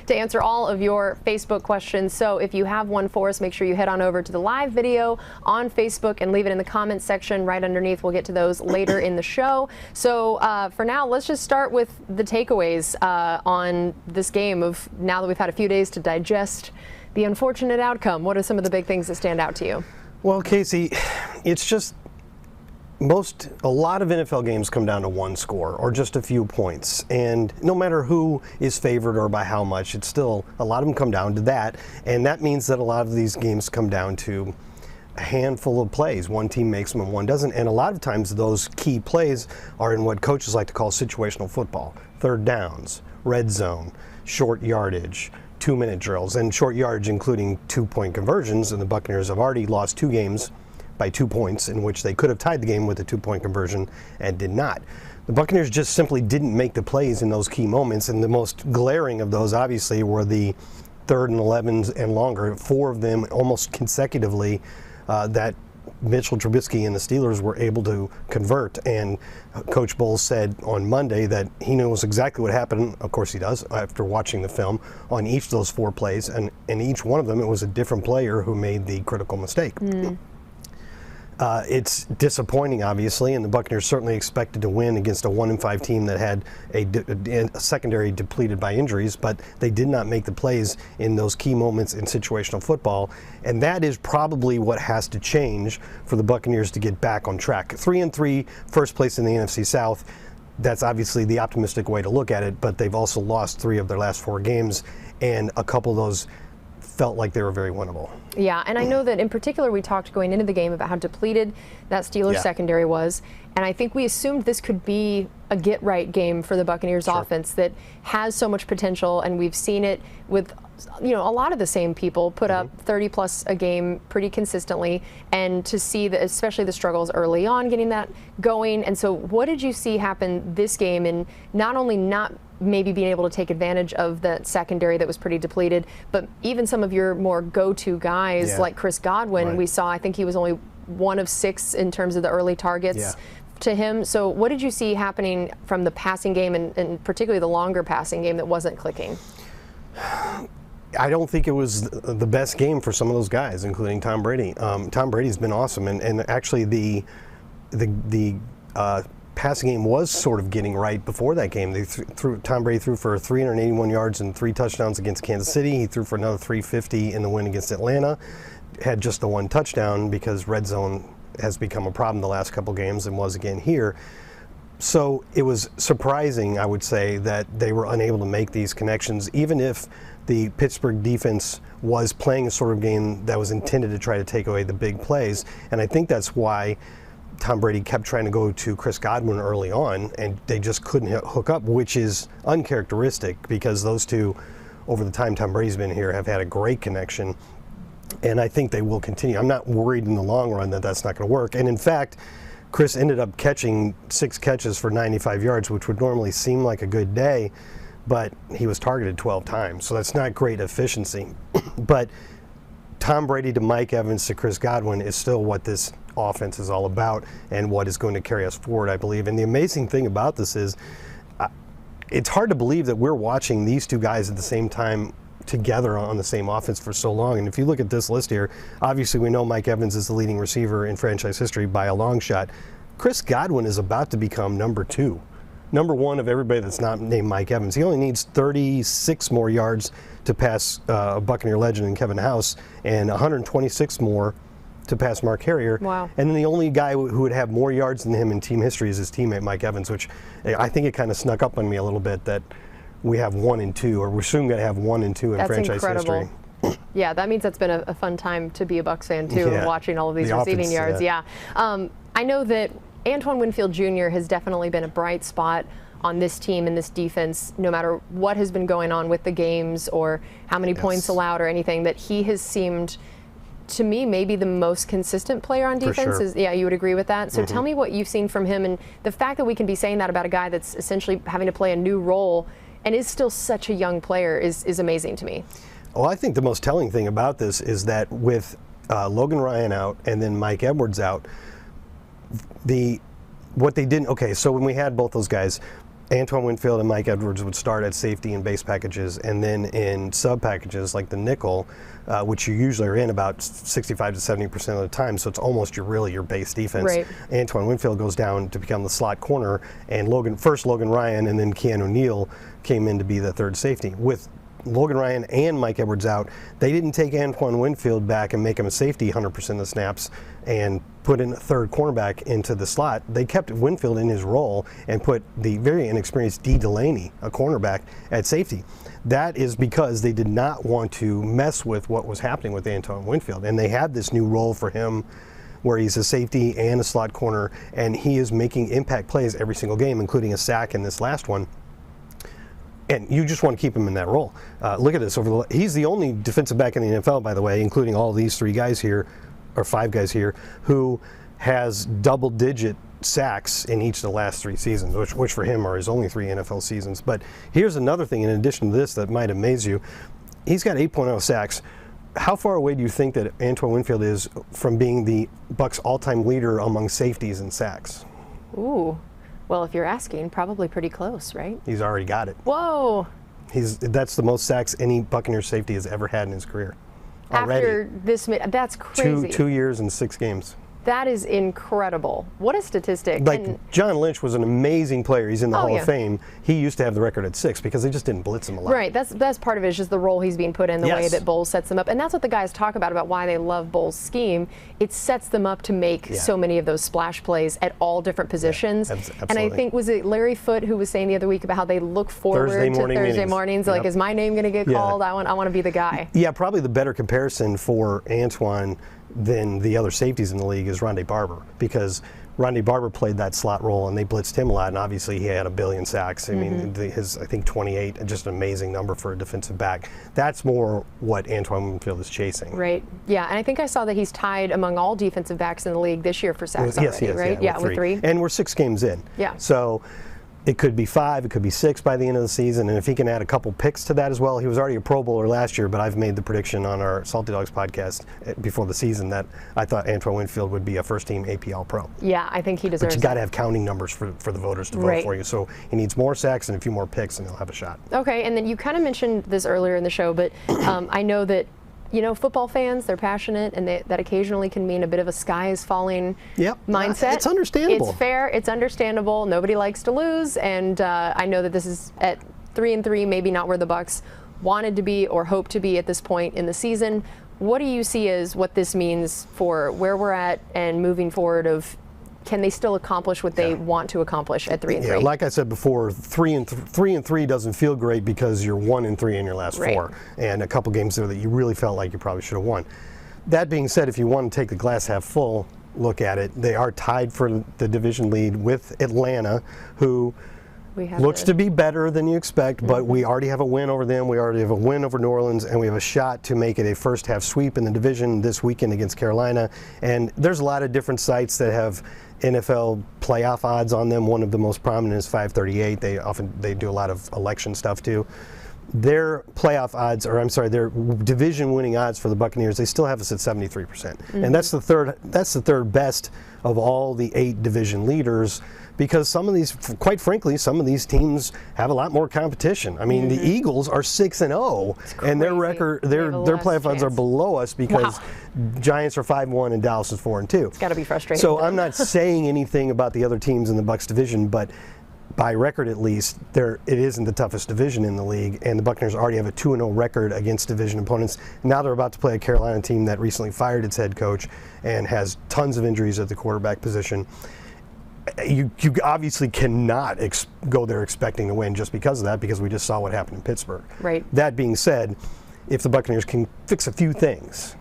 to answer all of your Facebook questions. So if you have one for us, make sure you head on over to the live video on Facebook and leave it in the comments section right underneath. We'll get to those later in the show. So for now, let's just start with the takeaways on this game of now that we've had a few days to digest the unfortunate outcome. What are some of the big things that stand out to you? Well, Casey, it's just a lot of NFL games come down to one score or just a few points, and no matter who is favored or by how much, it's still a lot of them come down to that, and that means that a lot of these games come down to a handful of plays. One team makes them and one doesn't, and a lot of times those key plays are in what coaches like to call situational football: third downs, red zone, short yardage, 2-minute drills, and short yardage including 2-point conversions, and the Buccaneers have already lost 2 games by 2 points in which they could have tied the game with a 2-point conversion and did not. The Buccaneers just simply didn't make the plays in those key moments, and the most glaring of those obviously were the 3rd and 11s and longer, 4 of them almost consecutively that Mitchell Trubisky and the Steelers were able to convert. And Coach Bowles said on Monday that he knows exactly what happened. Of course he does, after watching the film on each of those 4 plays, and in each one of them it was a different player who made the critical mistake. It's disappointing, obviously, and the Buccaneers certainly expected to win against a 1-5 team that had a secondary depleted by injuries, but they did not make the plays in those key moments in situational football, and that is probably what has to change for the Buccaneers to get back on track. 3-3, first place in the NFC South. That's obviously the optimistic way to look at it, but they've also lost 3 of their last 4 games, and a couple of those felt like they were very winnable. Yeah, and I know that in particular we talked going into the game about how depleted that Steelers secondary was, and I think we assumed this could be a get-right game for the Buccaneers offense that has so much potential, and we've seen it with a lot of the same people put up 30 plus a game pretty consistently, and to see that, especially the struggles early on getting that going. And so what did you see happen this game in not only not maybe being able to take advantage of that secondary that was pretty depleted, but even some of your more go-to guys like Chris Godwin, we saw, I think he was only 1 of 6 in terms of the early targets to him. So what did you see happening from the passing game and particularly the longer passing game that wasn't clicking? I don't think it was the best game for some of those guys, including Tom Brady. Tom Brady's been awesome, and actually the passing game was sort of getting right before that game. Tom Brady threw for 381 yards and 3 touchdowns against Kansas City. He threw for another 350 in the win against Atlanta. Had just the 1 touchdown because red zone has become a problem the last couple games and was again here. So it was surprising, I would say, that they were unable to make these connections, even if the Pittsburgh defense was playing a sort of game that was intended to try to take away the big plays. And I think that's why Tom Brady kept trying to go to Chris Godwin early on, and they just couldn't hook up, which is uncharacteristic because those two, over the time Tom Brady's been here, have had a great connection. And I think they will continue. I'm not worried in the long run that that's not going to work. And in fact, Chris ended up catching 6 catches for 95 yards, which would normally seem like a good day, but he was targeted 12 times. So that's not great efficiency. But Tom Brady to Mike Evans to Chris Godwin is still what this offense is all about and what is going to carry us forward, I believe. And the amazing thing about this is it's hard to believe that we're watching these 2 guys at the same time together on the same offense for so long. And if you look at this list here, obviously we know Mike Evans is the leading receiver in franchise history by a long shot. Chris Godwin is about to become number 2. Number 1 of everybody that's not named Mike Evans. He only needs 36 more yards to pass a Buccaneer legend in Kevin House and 126 more to pass Mark Harrier. Wow. And then the only guy who would have more yards than him in team history is his teammate Mike Evans, which I think it kind of snuck up on me a little bit that we have 1 and 2, or we're soon going to have 1 and 2 in franchise history. Yeah, that means that's been a fun time to be a Bucs fan too, watching all of these receiving yards. I know that Antoine Winfield Jr. has definitely been a bright spot on this team and this defense, no matter what has been going on with the games or how many points allowed or anything, that he has seemed, to me, maybe the most consistent player on defense. Sure. You would agree with that? So tell me what you've seen from him, and the fact that we can be saying that about a guy that's essentially having to play a new role and is still such a young player is amazing to me. Well, I think the most telling thing about this is that with Logan Ryan out and then Mike Edwards out, what they didn't, so when we had both those guys, Antoine Winfield and Mike Edwards would start at safety in base packages, and then in sub packages like the nickel, which you usually are in about 65 to 70% of the time, so it's almost your base defense. Right. Antoine Winfield goes down to become the slot corner, and Logan Ryan and then Keanu Neal came in to be the third safety. With Logan Ryan and Mike Edwards out, they didn't take Antoine Winfield back and make him a safety 100% of the snaps and put in a third cornerback into the slot. They kept Winfield in his role and put the very inexperienced D. Delaney, a cornerback, at safety. That is because they did not want to mess with what was happening with Antoine Winfield, and they had this new role for him where he's a safety and a slot corner, and he is making impact plays every single game, including a sack in this last one. And you just want to keep him in that role. Look at this. He's the only defensive back in the NFL, by the way, including all these 3 guys here, or 5 guys here, who has double-digit sacks in each of the last 3 seasons, which for him are his only 3 NFL seasons. But here's another thing in addition to this that might amaze you. He's got 8.0 sacks. How far away do you think that Antoine Winfield is from being the Bucs' all-time leader among safeties in sacks? Ooh. Well, if you're asking, probably pretty close, right? He's already got it. Whoa. That's the most sacks any Buccaneers safety has ever had in his career. Already. After this, that's crazy. 2 years and 6 games. That is incredible. What a statistic. Like, John Lynch was an amazing player. He's in the Hall of Fame. He used to have the record at 6 because they just didn't blitz him a lot. Right. That's part of it, is just the role he's being put in, the way that Bowles sets them up. And that's what the guys talk about why they love Bowles' scheme. It sets them up to make so many of those splash plays at all different positions. Absolutely. And I think, was it Larry Foote who was saying the other week about how they look forward to Thursday mornings? Like, is my name going to get called? I want to be the guy. Yeah, probably the better comparison for Antoine than the other safeties in the league is Rondé Barber, because Rondé Barber played that slot role and they blitzed him a lot, and obviously he had 1 billion sacks. I mean, his, I think 28, just an amazing number for a defensive back. That's more what Antoine Winfield is chasing. Right. Yeah, and I think I saw that he's tied among all defensive backs in the league this year for sacks already, right? Yeah, with 3. And we're 6 games in. Yeah. So it could be 5, it could be 6 by the end of the season, and if he can add a couple picks to that as well. He was already a Pro Bowler last year, but I've made the prediction on our Salty Dogs podcast before the season that I thought Antoine Winfield would be a first-team APL Pro. Yeah, I think he deserves But you got to have counting numbers for the voters to vote for you. So he needs more sacks and a few more picks, and he'll have a shot. Okay, and then you kind of mentioned this earlier in the show, but I know that football fans, they're passionate, and that occasionally can mean a bit of a sky is falling mindset. It's understandable. It's fair. It's understandable. Nobody likes to lose, and I know that this is at 3-3, maybe not where the Bucs wanted to be or hoped to be at this point in the season. What do you see as what this means for where we're at and moving forward? Can they still accomplish what they want to accomplish at 3-3? Yeah, like I said before, 3-3 doesn't feel great because you're 1-3 in your last 4, and a couple games there that you really felt like you probably should have won. That being said, if you want to take the glass half full look at it, they are tied for the division lead with Atlanta, who looks to be better than you expect, but we already have a win over them. We already have a win over New Orleans, and we have a shot to make it a first half sweep in the division this weekend against Carolina. And there's a lot of different sites that have NFL playoff odds on them. One of the most prominent is 538. They do a lot of election stuff too. Their playoff odds, or I'm sorry, their division winning odds for the Buccaneers, they still have us at 73%. And that's the third best of all the 8 division leaders, because some of these, quite frankly, some of these teams have a lot more competition. I mean, the Eagles are 6-0, and their record, their playoff odds are below us because Giants are 5-1 and Dallas is 4-2. It's got to be frustrating. So I'm not saying anything about the other teams in the Bucs division, but by record at least, it isn't the toughest division in the league, and the Buccaneers already have a 2-0 record against division opponents. Now they're about to play a Carolina team that recently fired its head coach and has tons of injuries at the quarterback position. You obviously cannot go there expecting to win just because of that, because we just saw what happened in Pittsburgh. Right. That being said, if the Buccaneers can fix a few things,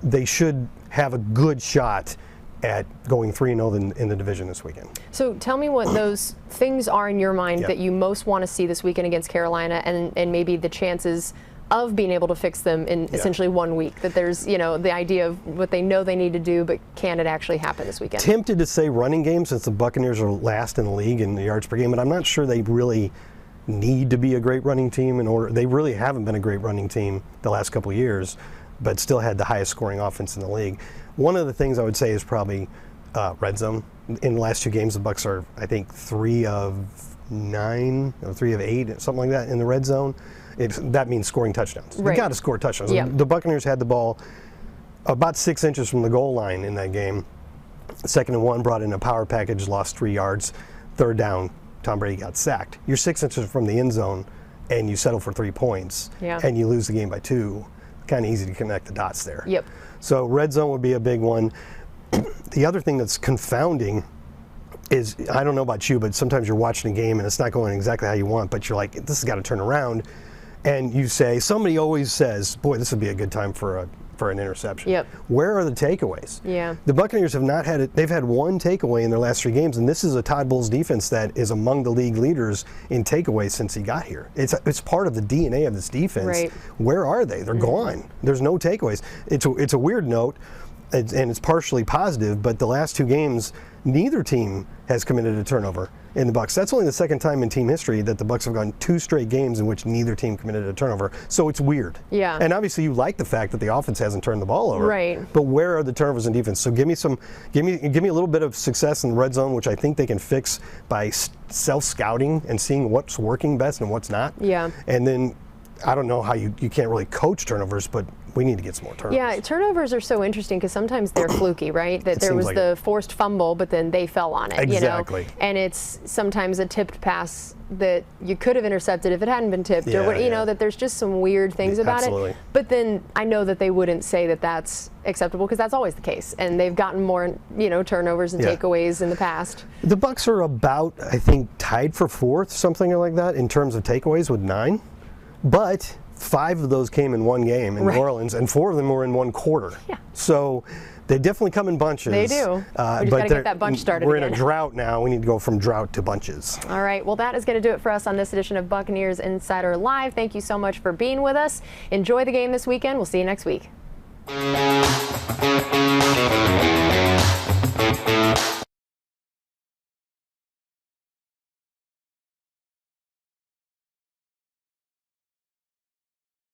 they should have a good shot at going 3-0 in the division this weekend. So tell me what those things are in your mind that you most want to see this weekend against Carolina, and maybe the chances of being able to fix them in essentially 1 week. That there's, the idea of what they know they need to do, but can it actually happen this weekend? Tempted to say running game, since the Buccaneers are last in the league in the yards per game, but I'm not sure they really need to be a great running team in order. They really haven't been a great running team the last couple of years, but still had the highest scoring offense in the league. One of the things I would say is probably red zone. In the last 2 games, the Bucs are, I think, 3 of 9 or 3 of 8, something like that in the red zone. That means scoring touchdowns. Right. You got to score touchdowns. Yeah. The Buccaneers had the ball about 6 inches from the goal line in that game. 2nd and 1, brought in a power package, lost 3 yards. 3rd down, Tom Brady got sacked. You're 6 inches from the end zone, and you settle for 3 points, and you lose the game by 2. Kind of easy to connect the dots there. Yep. So red zone would be a big one. The other thing that's confounding is, I don't know about you, but sometimes you're watching a game and it's not going exactly how you want, but you're like, this has got to turn around. And you say, somebody always says, boy, this would be a good time for an interception. Yep. Where are the takeaways? Yeah. The Buccaneers have not had it. They've had 1 takeaway in their last 3 games, and this is a Todd Bowles defense that is among the league leaders in takeaways since he got here. It's part of the DNA of this defense. Right. Where are they? They're gone. There's no takeaways. It's a weird note, and it's partially positive, but the last 2 games, neither team has committed a turnover in the Bucs. That's only the 2nd time in team history that the Bucs have gone 2 straight games in which neither team committed a turnover. So it's weird. Yeah. And obviously you like the fact that the offense hasn't turned the ball over. Right. But where are the turnovers in defense? So give me a little bit of success in the red zone, which I think they can fix by self-scouting and seeing what's working best and what's not. Yeah. And then I don't know how you can't really coach turnovers, but we need to get some more turnovers. Yeah, turnovers are so interesting because sometimes they're fluky, right? That there was the forced fumble, but then they fell on it. Exactly. You know? And it's sometimes a tipped pass that you could have intercepted if it hadn't been tipped, or what, you know, that there's just some weird things about it. But then I know that they wouldn't say that that's acceptable because that's always the case, and they've gotten more, turnovers and takeaways in the past. The Bucs are about, I think, tied for 4th, something like that, in terms of takeaways with 9, but 5 of those came in 1 game in New Orleans, and 4 of them were in 1 quarter. Yeah. So they definitely come in bunches. They do. We just got to get that bunch started We're again. in a drought now. We need to go from drought to bunches. All right. Well, that is going to do it for us on this edition of Buccaneers Insider Live. Thank you so much for being with us. Enjoy the game this weekend. We'll see you next week.